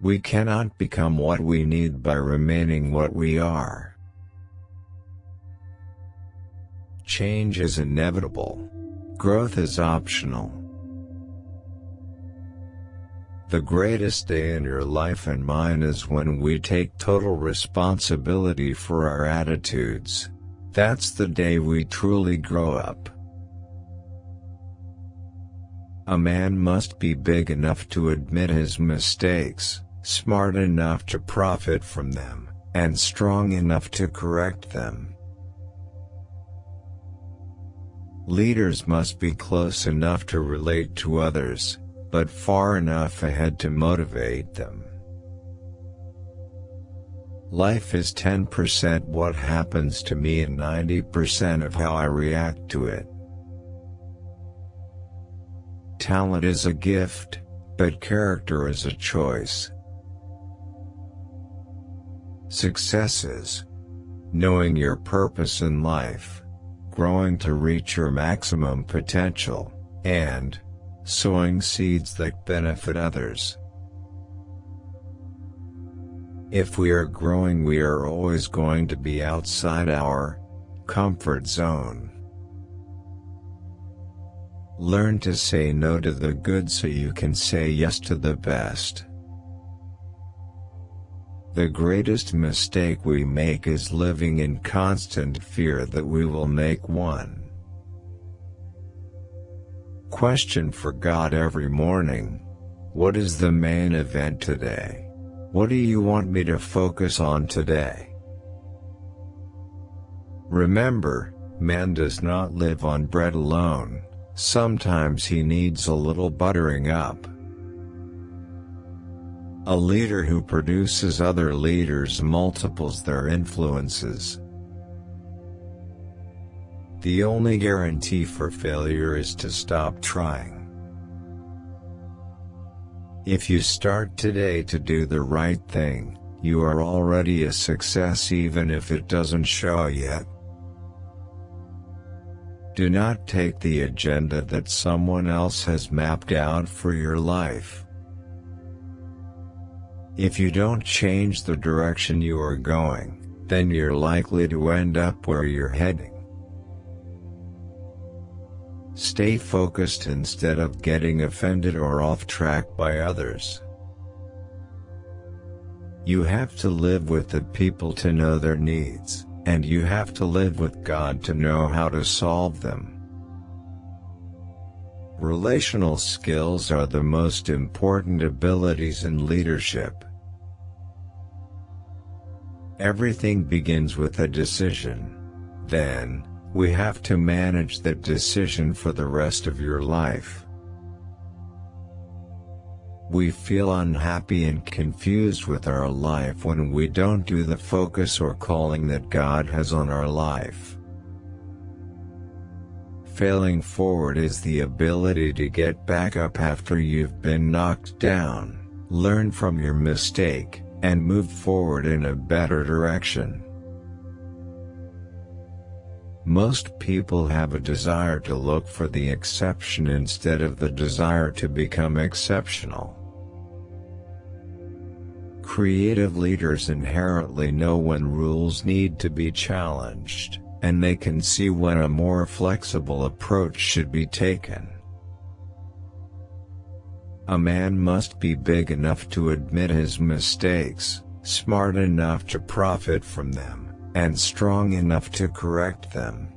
We cannot become what we need by remaining what we are. Change is inevitable. Growth is optional. The greatest day in your life and mine is when we take total responsibility for our attitudes. That's the day we truly grow up. A man must be big enough to admit his mistakes, smart enough to profit from them, and strong enough to correct them. Leaders must be close enough to relate to others, but far enough ahead to motivate them. Life is 10% what happens to me and 90% of how I react to it. Talent is a gift, but character is a choice. Success is knowing your purpose in life, growing to reach your maximum potential, and sowing seeds that benefit others. If we are growing, we are always going to be outside our comfort zone. Learn to say no to the good so you can say yes to the best. The greatest mistake we make is living in constant fear that we will make one. Question for God every morning: what is the main event today? What do you want me to focus on today? Remember, man does not live on bread alone. Sometimes he needs a little buttering up. A leader who produces other leaders multiples their influences. The only guarantee for failure is to stop trying. If you start today to do the right thing, you are already a success even if it doesn't show yet. Do not take the agenda that someone else has mapped out for your life. If you don't change the direction you are going, then you're likely to end up where you're heading. Stay focused instead of getting offended or off track by others. You have to live with the people to know their needs, and you have to live with God to know how to solve them. Relational skills are the most important abilities in leadership. Everything begins with a decision. Then, we have to manage that decision for the rest of your life. We feel unhappy and confused with our life when we don't do the focus or calling that God has on our life. Failing forward is the ability to get back up after you've been knocked down, learn from your mistake, and move forward in a better direction. Most people have a desire to look for the exception instead of the desire to become exceptional. Creative leaders inherently know when rules need to be challenged, and they can see when a more flexible approach should be taken. A man must be big enough to admit his mistakes, smart enough to profit from them, and strong enough to correct them.